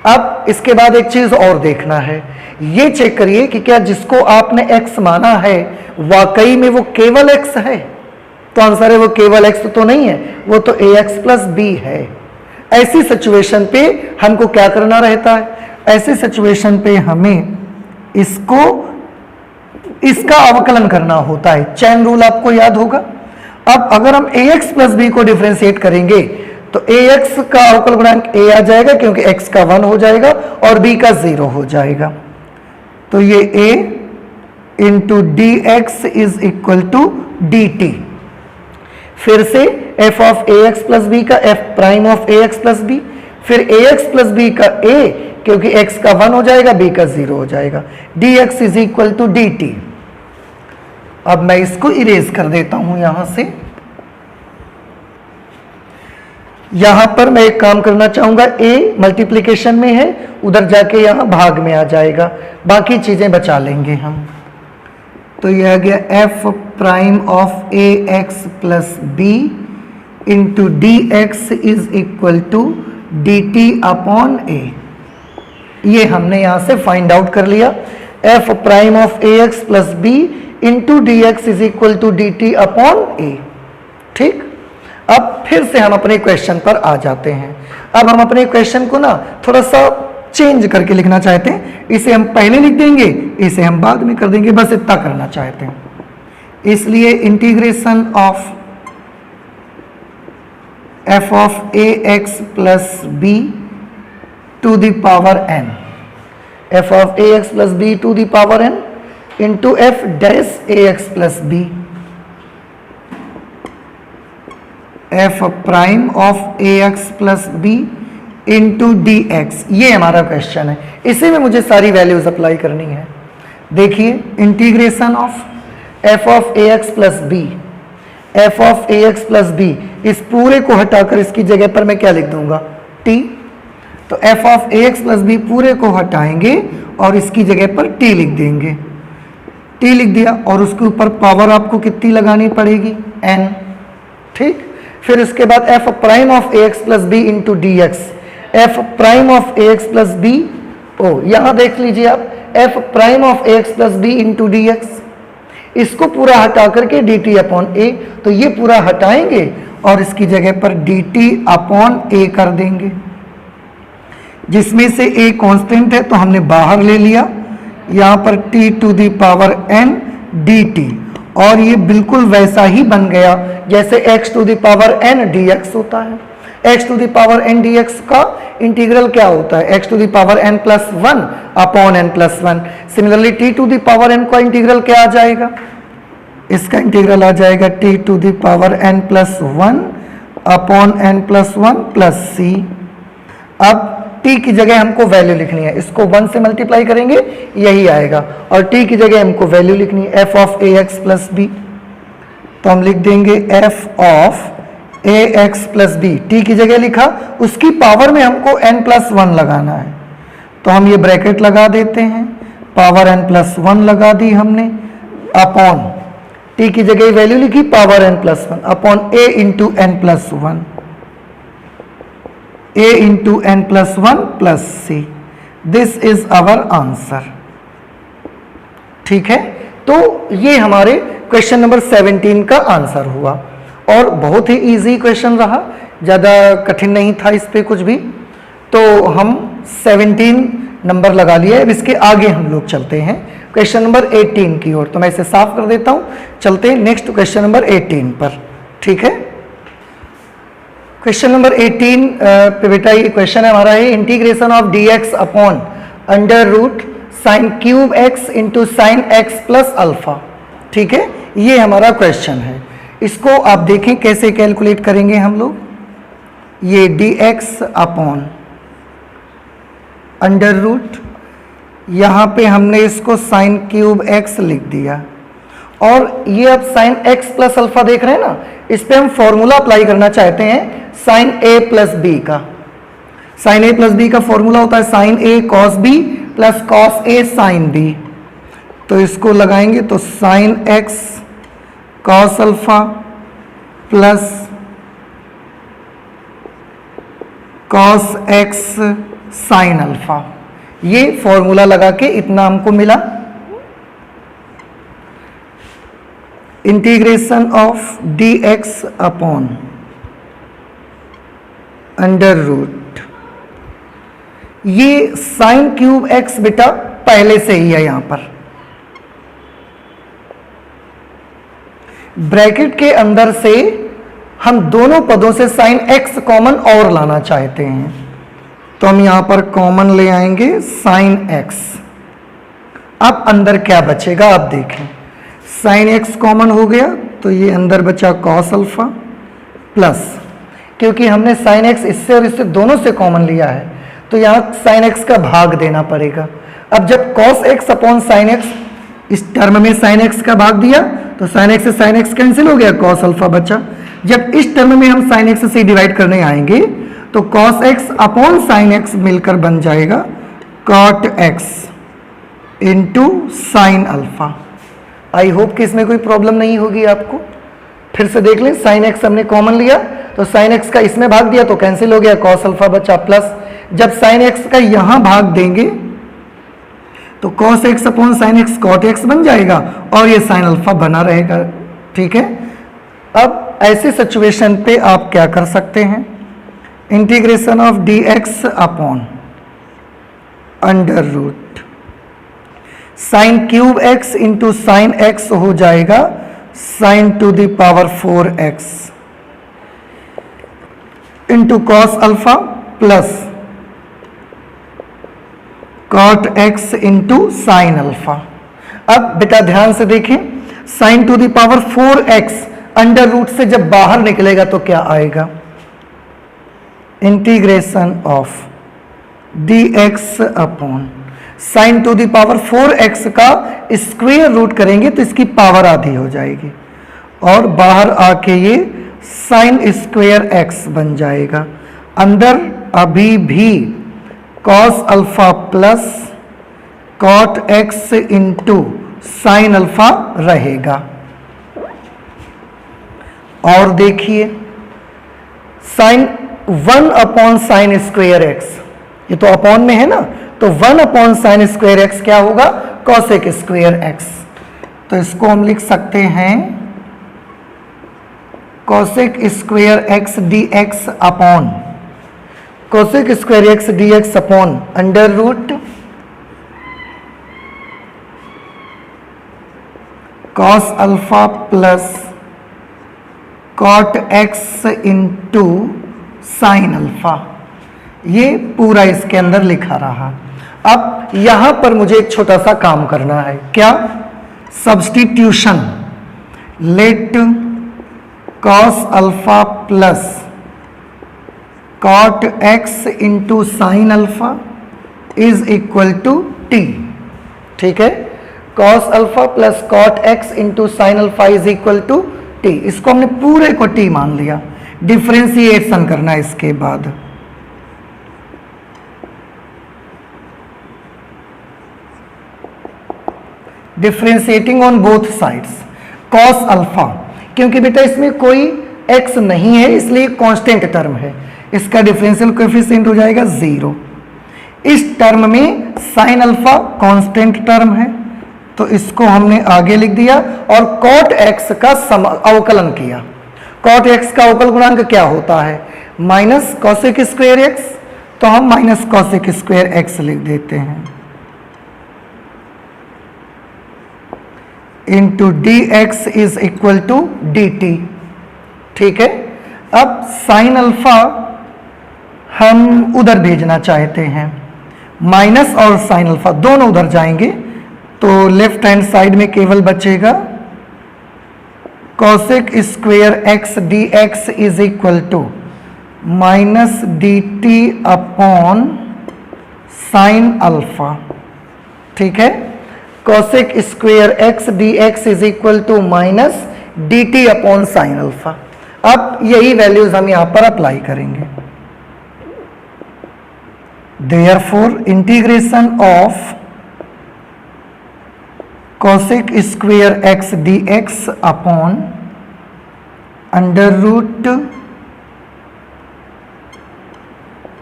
अब इसके बाद एक चीज और देखना है, ये चेक करिए कि क्या जिसको आपने x माना है वाकई में वो केवल x है, तो आंसर है वो केवल x तो नहीं है, वो तो ए एक्स प्लस बी है। ऐसी सिचुएशन पे हमको क्या करना रहता है, ऐसी सिचुएशन पे हमें इसका अवकलन करना होता है, चैन रूल आपको याद होगा। अब अगर हम ए एक्स प्लस बी को डिफरेंशिएट करेंगे तो ए एक्स का अवकल गुणांक ए आ जाएगा क्योंकि x का 1 हो जाएगा और b का 0 हो जाएगा, तो ये a into D x is equal to D T. फिर से F of A x plus B का F prime of A x plus B, फिर ए एक्स प्लस बी का a क्योंकि x का 1 हो जाएगा, b का 0 हो जाएगा, d x is equal to D t. अब मैं इसको इरेज कर देता हूं यहां से। यहां पर मैं एक काम करना चाहूंगा, a मल्टीप्लिकेशन में है, उधर जाके यहां भाग में आ जाएगा, बाकी चीजें बचा लेंगे हम। तो यह आ गया F prime of A x plus B into D x is equal to D T upon A. ये हमने यहां से फाइंड आउट कर लिया, F prime of A x plus B into D x is equal to D T upon A, ठीक। अब फिर से हम अपने क्वेश्चन पर आ जाते हैं। अब हम अपने क्वेश्चन को ना थोड़ा सा चेंज करके लिखना चाहते हैं, इसे हम पहले लिख देंगे, इसे हम बाद में कर देंगे, बस इतना करना चाहते हैं। इसलिए integration of f of A x plus b to the power n, f of A x plus b to the power n into f dash a x plus b, f prime of A x plus B into D x, ये हमारा question है। इसी में मुझे सारी values apply करनी है। देखिए integration of f of A x plus b, f of A x plus b, इस पूरे को हटाकर इसकी जगह पर मैं क्या लिख दूंगा, टी। तो f of A x plus b पूरे को हटाएंगे और इसकी जगह पर टी लिख देंगे, टी लिख दिया, और उसके ऊपर पावर आपको कितनी लगानी पड़ेगी, एन, ठीक। फिर इसके बाद F prime of A x plus B into D X, F prime of A x plus B, ओ यहां देख लीजिए आप, F prime of A x plus B into D X, इसको पूरा हटा करके डी टी अपॉन ए, तो ये पूरा हटाएंगे और इसकी जगह पर डी टी अपॉन ए कर देंगे, जिसमें से ए कांस्टेंट है तो हमने बाहर ले लिया, यहां पर t to the power n d t, और ये बिल्कुल वैसा ही बन गया जैसे x to the power n dx होता है। X to the power n d x का इंटीग्रल क्या होता है, x to the power n plus one upon N plus one. Similarly t to the power n का integral क्या आ जाएगा, इसका इंटीग्रल आ जाएगा t to the power n plus one upon N plus one plus C. अब t की जगह हमको वैल्यू लिखनी है, इसको 1 से मल्टीप्लाई करेंगे यही आएगा, और t की जगह हमको वैल्यू लिखनी है f of A x plus b, तो हम लिख देंगे f of A x plus b. T की जगह लिखा, उसकी पावर में हमको n प्लस वन लगाना है, तो हम ये ब्रैकेट लगा देते हैं, पावर n प्लस वन लगा दी हमने, अपॉन टी की जगह वैल्यू लिखी power n plus one upon a into n plus one, a into n plus one plus c. This is our answer. ठीक है, तो ये हमारे क्वेश्चन नंबर 17 का आंसर हुआ, और बहुत ही इजी क्वेश्चन रहा, ज़्यादा कठिन नहीं था इस पे कुछ भी। तो हम 17 नंबर लगा लिया। अब इसके आगे हम लोग चलते हैं क्वेश्चन नंबर 18 की ओर, तो मैं इसे साफ कर देता हूँ, चलते हैं नेक्स्ट क्वेश्चन नंबर 18 पर। ठीक है, क्वेश्चन नंबर 18 पे बेटा ये क्वेश्चन है हमारा है integration of D x upon under root sine cube x into sine x plus alpha. ठीक है, ये हमारा क्वेश्चन है। इसको आप देखें कैसे कैलकुलेट करेंगे हम लोग, ये d x upon under root, यहाँ पे हमने इसको साइन क्यूब एक्स लिख दिया, और ये अब साइन एक्स प्लस अल्फा देख रहे हैं ना, इस पे हम फॉर्मूला अप्लाई करना चाहते हैं साइन ए प्लस बी का। साइन ए प्लस बी का फॉर्मूला होता है sine a cos b plus cos a sine b, तो इसको लगाएंगे तो sine x cos alpha plus cos x sine alpha, ये फॉर्मूला लगा के इतना हमको मिला। Integration of D x upon under root, ये साइन क्यूब एक्स बेटा पहले से ही है यहां पर, ब्रैकेट के अंदर से हम दोनों पदों से साइन एक्स कॉमन और लाना चाहते हैं, तो हम यहां पर कॉमन ले आएंगे साइन एक्स। अब अंदर क्या बचेगा आप देखें, साइन एक्स कॉमन हो गया तो ये अंदर बचा कॉस अल्फा प्लस, क्योंकि हमने साइन एक्स इससे और इससे दोनों से कॉमन लिया है तो यहाँ साइन एक्स का भाग देना पड़ेगा। अब जब cos x upon sine x, इस टर्म में साइन एक्स का भाग दिया तो साइन एक्स से साइन एक्स कैंसिल हो गया, कॉस अल्फा बचा। जब इस टर्म में हम साइन एक्स से डिवाइड करने आएंगे तो cos x upon sine x मिलकर बन जाएगा cot x into sine alpha. I hope कि इसमें कोई प्रॉब्लम नहीं होगी आपको। फिर से देख लें, साइन एक्स हमने कॉमन लिया तो साइन एक्स का इसमें भाग दिया तो कैंसिल हो गया, कॉस अल्फा बचा प्लस, जब साइन एक्स का यहां भाग देंगे तो cos x upon sine x cot x बन जाएगा और ये साइन अल्फा बना रहेगा। ठीक है, अब ऐसे सिचुएशन पे आप क्या कर सकते हैं, integration of D x upon under root sine cube x into sine x हो जाएगा sine to the power 4x into cos alpha plus cot x into sine alpha. अब बेटा ध्यान से देखें, sine to the power 4x under root से जब बाहर निकलेगा तो क्या आएगा, integration of D x upon sine to the power 4x का स्क्वायर रूट करेंगे तो इसकी पावर आधी हो जाएगी और बाहर आके ये साइन स्क्वायर x बन जाएगा। अंदर अभी भी cos alpha plus cot x into sine alpha रहेगा। और देखिए sine 1 upon sine square x, ये तो अपॉन में है ना, तो 1 अपॉन साइन स्क्वायर एक्स क्या होगा, कॉसेक स्क्वायर एक्स। तो इसको हम लिख सकते हैं cosec square x d x upon cosec square x d x upon under root cos alpha plus cot x into sine alpha, ये पूरा इसके अंदर लिखा रहा। अब यहां पर मुझे एक छोटा सा काम करना है, क्या? Substitution. Let cos alpha plus cot x into sine alpha is equal to t. ठीक है, cos alpha plus cot x into sine alpha is equal to t. इसको हमने पूरे को टी मान लिया। डिफ्रेंसिएशन करना है इसके बाद। Differentiating on both sides. Cos alpha, क्योंकि बेटा इसमें कोई x नहीं है इसलिए कांस्टेंट टर्म है, इसका डिफरेंशियल कोएफिशिएंट हो जाएगा 0। इस टर्म में साइन अल्फा कांस्टेंट टर्म है तो इसको हमने आगे लिख दिया और कॉट x का अवकलन किया। कॉट x का अवकल गुणांक क्या होता है? माइनस कॉसेक स्क्वायर एक्स, तो हम माइनस कॉसेक स्क्वायर एक्स लिख देते हैं into D x is equal to D t. ठीक है, अब साइन अल्फा हम उधर भेजना चाहते हैं, माइनस और साइन अल्फा दोनों उधर जाएंगे तो लेफ्ट हैंड साइड में केवल बचेगा cosec square x d x is equal to minus d T upon sine alpha. ठीक है, cosec square x d x is equal to minus d T upon sine alpha. अब यही values हम यहां पर अप्लाई करेंगे। Therefore integration of cosec square x d x upon under root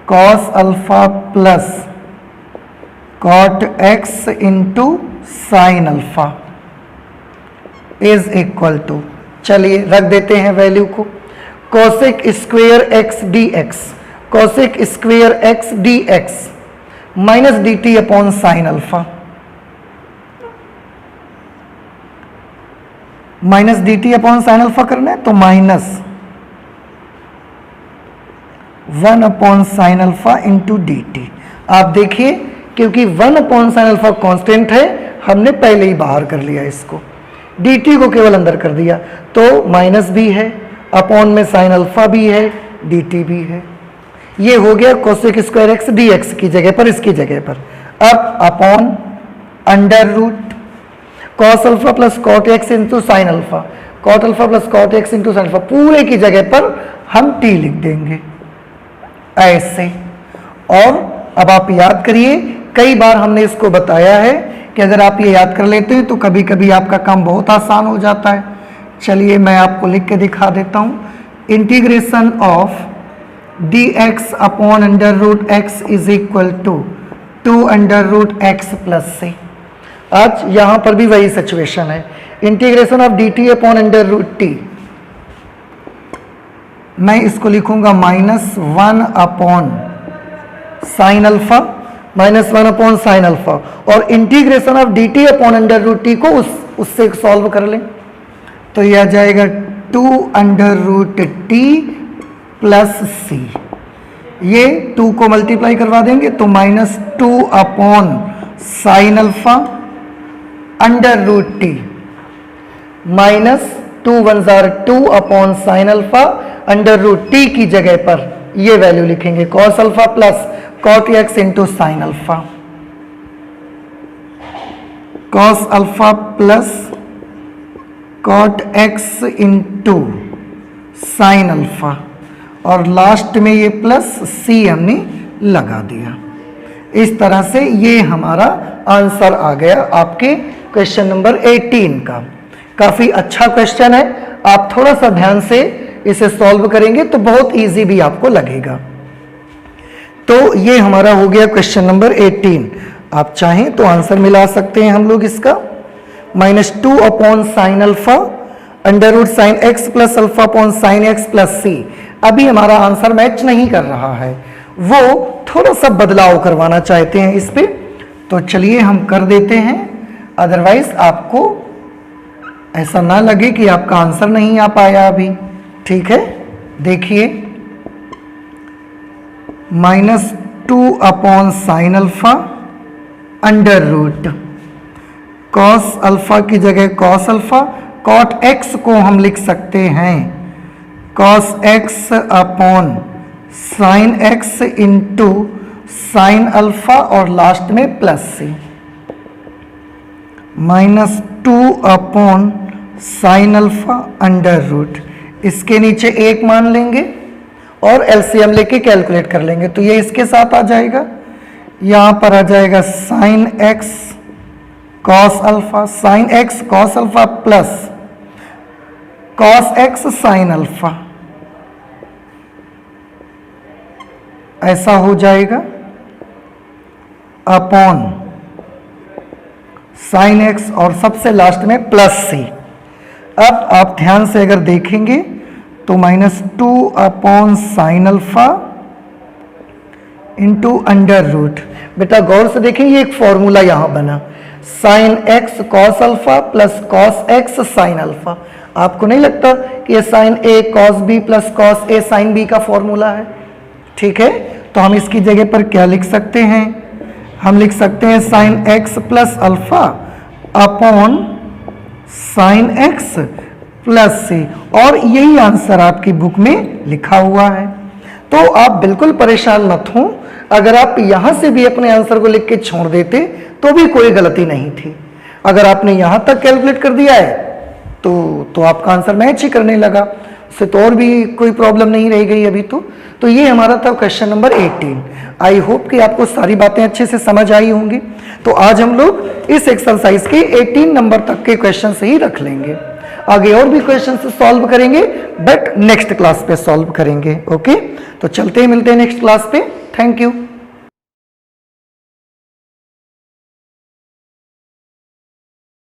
cos alpha plus cot x into sine alpha is equal to, चलिए रख देते हैं वैल्यू को। Cosec square x d x, cosec square x d x minus d T upon sine alpha, minus d T upon sine alpha करना है तो minus 1 upon sine alpha into D T. आप देखिए क्योंकि 1 अपॉन साइन अल्फा कॉन्स्टेंट है हमने पहले ही बाहर कर लिया इसको, डी टी को केवल अंदर कर दिया तो माइनस भी है, अपॉन में साइन अल्फा भी है, डी टी भी है। ये हो गया cosec square x d x की जगह पर, इसकी जगह पर। अब upon under root cos alpha plus cot x into sine alpha, cot alpha plus cot x into sine alpha, पूरे की जगह पर हम टी लिख देंगे ऐसे। और अब आप याद करिए, कई बार हमने इसको बताया है कि अगर आप ये याद कर लेते हैं तो कभी कभी आपका काम बहुत आसान हो जाता है। चलिए मैं आपको लिख के दिखा देता हूं। Integration of D x upon under root X is equal to 2 under root X plus C. आज यहां पर भी वही सिचुएशन है। Integration of D T upon under root T, मैं इसको लिखूंगा minus 1 upon sine alpha, minus 1 upon sine alpha, और integration of D T upon under root T को उससे सॉल्व कर लें तो यह आ जाएगा 2 under root t plus c. ये 2 को मल्टीप्लाई करवा देंगे तो minus 2 upon sine alpha under root t, minus 2 1 2 upon sine alpha under root t की जगह पर ये वैल्यू लिखेंगे cos alpha plus cot x into sine alpha, cos alpha plus cot x into sine alpha, और last में ये plus C हमने लगा दिया। इस तरह से ये हमारा आंसर आ गया आपके क्वेश्चन नंबर 18 का। काफी अच्छा क्वेश्चन है, आप थोड़ा सा ध्यान से इसे सॉल्व करेंगे तो बहुत इजी भी आपको लगेगा। तो ये हमारा हो गया क्वेश्चन नंबर 18। आप चाहें तो आंसर मिला सकते हैं हम लोग इसका, -2 upon sine alpha under root sine x plus alpha upon sine x plus C. अभी हमारा आंसर मैच नहीं कर रहा है, वो थोड़ा सा बदलाव करवाना चाहते हैं इस पे, तो चलिए हम कर देते हैं। अदरवाइज आपको ऐसा ना लगे कि आपका आंसर नहीं आ पाया अभी। ठीक है, देखिए -2 upon sine alpha under root cos alpha की जगह कॉस अल्फा, कॉट एक्स को हम लिख सकते हैं cos x upon sine x into sine alpha और लास्ट में plus c, -2 upon sine alpha under root, इसके नीचे 1 मान लेंगे और एलसीएम लेके कैलकुलेट कर लेंगे, तो ये इसके साथ आ जाएगा, यहां पर आ जाएगा sign x cos alpha, sign x cos alpha plus cos x sine alpha, ऐसा हो जाएगा अपॉन साइन एक्स और सबसे लास्ट में प्लस सी। अब आप ध्यान से अगर देखेंगे तो -2 upon sine alpha into under root, बेटा गौर से देखेंगे एक फॉर्मूला यहां बना sine x cos alpha plus cos x sine alpha. आपको नहीं लगता कि ये sine a cos b plus cos a sine b का फॉर्मूला है? ठीक है, तो हम इसकी जगह पर क्या लिख सकते हैं, हम लिख सकते हैं sine x plus alpha upon sine x plus C, और यही आंसर आपकी बुक में लिखा हुआ है। तो आप बिल्कुल परेशान मत हो, अगर आप यहां से भी अपने आंसर को लिख के छोड़ देते तो भी कोई गलती नहीं थी। अगर आपने यहां तक कैलकुलेट कर दिया है तो आपका आंसर मैच ही करने लगा, उससे तो और भी कोई प्रॉब्लम नहीं रह गई अभी तो ये हमारा था क्वेश्चन नंबर 18। आई होप कि आपको सारी बातें अच्छे से समझ आई होंगी। तो आज हम लोग इस एक्सरसाइज के 18 नंबर तक के क्वेश्चन से ही रख लेंगे, आगे और भी क्वेश्चन सॉल्व करेंगे बट नेक्स्ट क्लास पे सॉल्व करेंगे। ओके, तो चलते ही मिलते हैं नेक्स्ट क्लास पे। Thank you.